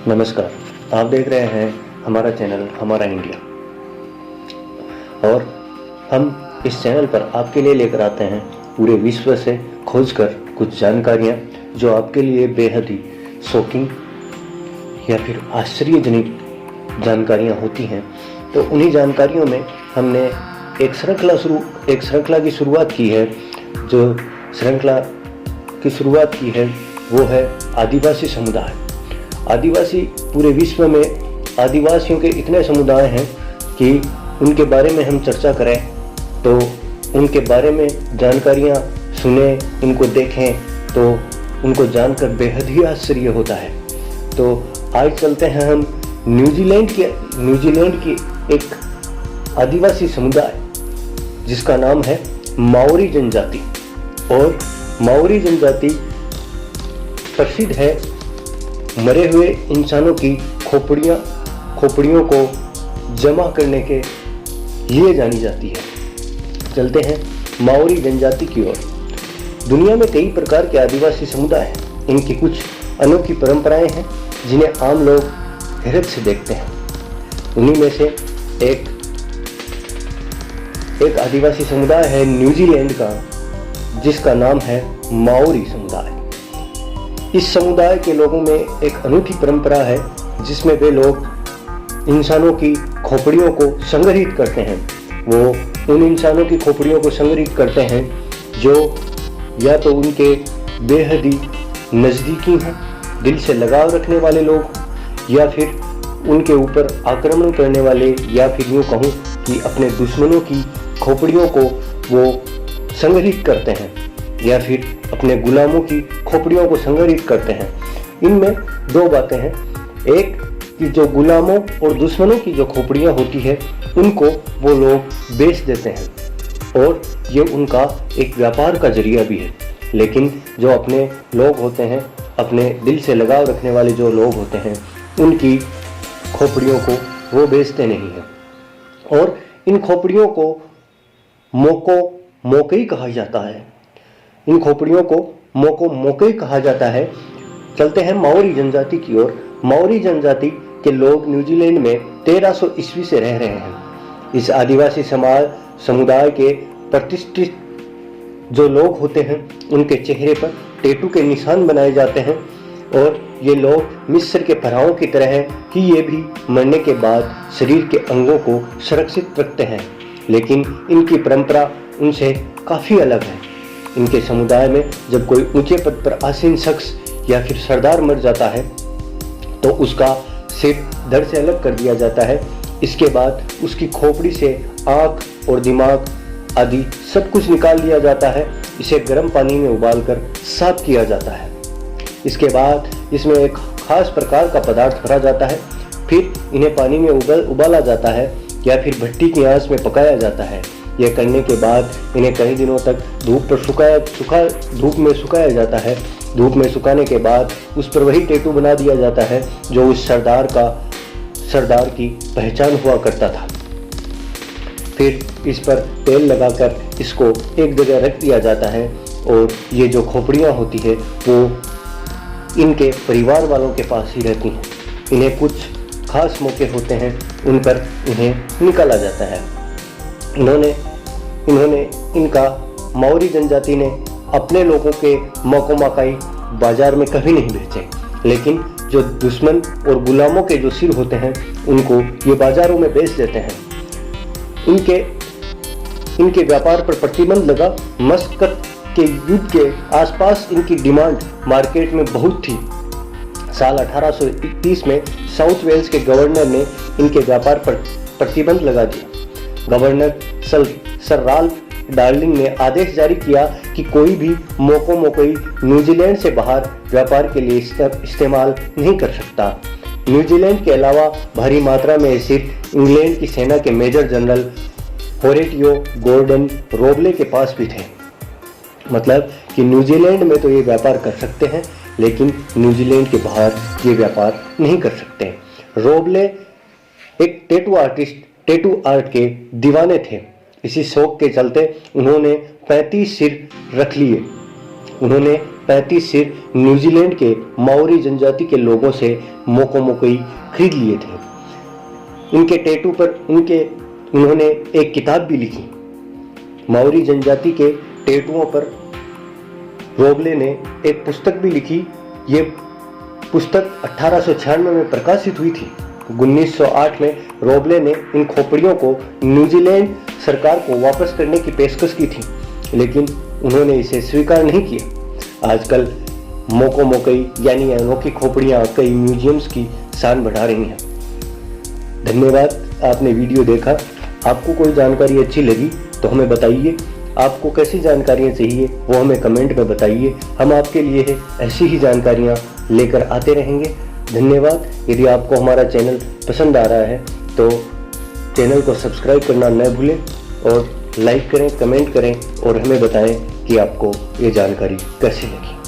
नमस्कार, आप देख रहे हैं हमारा चैनल हमारा इंडिया। और हम इस चैनल पर आपके लिए लेकर आते हैं पूरे विश्व से खोजकर कुछ जानकारियाँ जो आपके लिए बेहद ही शॉकिंग या फिर आश्चर्यजनक जानकारियाँ होती हैं। तो उन्हीं जानकारियों में हमने एक श्रृंखला की शुरुआत की है। जो श्रृंखला की शुरुआत की है वो है आदिवासी समुदाय। आदिवासी पूरे विश्व में आदिवासियों के इतने समुदाय हैं कि उनके बारे में हम चर्चा करें तो उनके बारे में जानकारियाँ सुने, उनको देखें तो उनको जानकर बेहद ही आश्चर्य होता है। तो आज चलते हैं हम न्यूजीलैंड की एक आदिवासी समुदाय जिसका नाम है माओरी जनजाति। और माओरी जनजाति प्रसिद्ध है मरे हुए इंसानों की खोपड़ियों को जमा करने के लिए जानी जाती है। चलते हैं माओरी जनजाति की ओर। दुनिया में कई प्रकार के आदिवासी समुदाय हैं। इनकी कुछ अनोखी परंपराएं हैं जिन्हें आम लोग हैरत से देखते हैं। उन्हीं में से एक आदिवासी समुदाय है न्यूजीलैंड का, जिसका नाम है माओरी समुदाय। इस समुदाय के लोगों में एक अनूठी परंपरा है जिसमें वे लोग इंसानों की खोपड़ियों को संग्रहित करते हैं। वो उन इंसानों की खोपड़ियों को संग्रहित करते हैं जो या तो उनके बेहद ही नज़दीकी हैं, दिल से लगाव रखने वाले लोग, या फिर उनके ऊपर आक्रमण करने वाले, या फिर यूँ कहूँ कि अपने दुश्मनों की खोपड़ियों को वो संग्रहित करते हैं, या फिर अपने गुलामों की खोपड़ियों को संग्रहित करते हैं। इनमें दो बातें हैं। एक कि जो गुलामों और दुश्मनों की जो खोपड़ियाँ होती है उनको वो लोग बेच देते हैं और ये उनका एक व्यापार का जरिया भी है। लेकिन जो अपने लोग होते हैं, अपने दिल से लगाव रखने वाले जो लोग होते हैं, उनकी खोपड़ियों को वो बेचते नहीं हैं। और इन खोपड़ियों को मोकई कहा जाता है। इन खोपड़ियों को मोकई कहा जाता है। चलते हैं माओरी जनजाति की ओर। माओरी जनजाति के लोग न्यूजीलैंड में 1300 ईस्वी से रह रहे हैं। इस आदिवासी समुदाय के प्रतिष्ठित जो लोग होते हैं उनके चेहरे पर टैटू के निशान बनाए जाते हैं। और ये लोग मिस्र के फराओं की तरह हैं कि ये भी मरने के बाद शरीर के अंगों को सुरक्षित रखते हैं। लेकिन इनकी परंपरा उनसे काफ़ी अलग है। इनके समुदाय में जब कोई ऊंचे पद पर आसीन शख्स या फिर सरदार मर जाता है तो उसका सिर धड़ से अलग कर दिया जाता है। इसके बाद उसकी खोपड़ी से आँख और दिमाग आदि सब कुछ निकाल लिया जाता है। इसे गर्म पानी में उबालकर साफ किया जाता है। इसके बाद इसमें एक खास प्रकार का पदार्थ भरा जाता है। फिर इन्हें पानी में उबाला जाता है या फिर भट्टी की आंच में पकाया जाता है। यह करने के बाद इन्हें कई दिनों तक धूप में सुखाया जाता है। धूप में सुखाने के बाद उस पर वही टैटू बना दिया जाता है जो उस सरदार की पहचान हुआ करता था। फिर इस पर तेल लगाकर इसको एक जगह रख दिया जाता है और ये जो खोपड़ियाँ होती है वो इनके परिवार वालों के पास ही रहती हैं। इन्हें कुछ खास मौके होते हैं, उन पर इन्हें निकाला जाता है। इनका माओरी जनजाति ने अपने लोगों के मकाई बाजार में कभी नहीं बेचे। लेकिन जो दुश्मन और गुलामों के जो सिर होते हैं उनको ये बाजारों में बेच देते हैं। इनके व्यापार पर प्रतिबंध लगा। मस्कत के युद्ध के आसपास इनकी डिमांड मार्केट में बहुत थी। साल 1831 में साउथ वेल्स के गवर्नर ने इनके व्यापार पर प्रतिबंध लगा दिया। गवर्नर सर राल्फ डार्लिंग ने आदेश जारी किया कि कोई भी मोकई न्यूजीलैंड से बाहर व्यापार के लिए इस्तेमाल नहीं कर सकता। न्यूजीलैंड के अलावा भारी मात्रा में सिर्फ इंग्लैंड की सेना के मेजर जनरल होरेटियो गॉर्डन रोबले के पास भी थे। मतलब कि न्यूजीलैंड में तो ये व्यापार कर सकते हैं लेकिन न्यूजीलैंड के बाहर ये व्यापार नहीं कर सकते। रोबले एक टैटू आर्ट के दीवाने थे। इसी शौक के चलते उन्होंने 35 सिर रख लिए। उन्होंने 35 सिर न्यूजीलैंड के माओरी जनजाति के लोगों से मोको-मोकोई खरीद लिए थे। इनके टैटू पर उन्होंने एक किताब भी लिखी। माओरी जनजाति के टैटुओं पर रोबले ने एक पुस्तक भी लिखी। ये पुस्तक 1896 में प्रकाशित हुई थी। 1908 में रोबले ने इन खोपड़ियों को न्यूजीलैंड सरकार को वापस करने की पेशकश की थी, लेकिन उन्होंने इसे स्वीकार नहीं किया। आजकल मोको-मोकोई यानी अनोखी खोपड़ियाँ कई म्यूजियम्स की शान बढ़ा रही हैं। धन्यवाद, आपने वीडियो देखा। आपको कोई जानकारी अच्छी लगी तो हमें बताइए। आपको कैसी जानकारियाँ चाहिए वो हमें कमेंट में बताइए। हम आपके लिए ऐसी ही जानकारियाँ लेकर आते रहेंगे। धन्यवाद। यदि आपको हमारा चैनल पसंद आ रहा है तो चैनल को सब्सक्राइब करना न भूलें और लाइक करें, कमेंट करें और हमें बताएं कि आपको ये जानकारी कैसी लगी।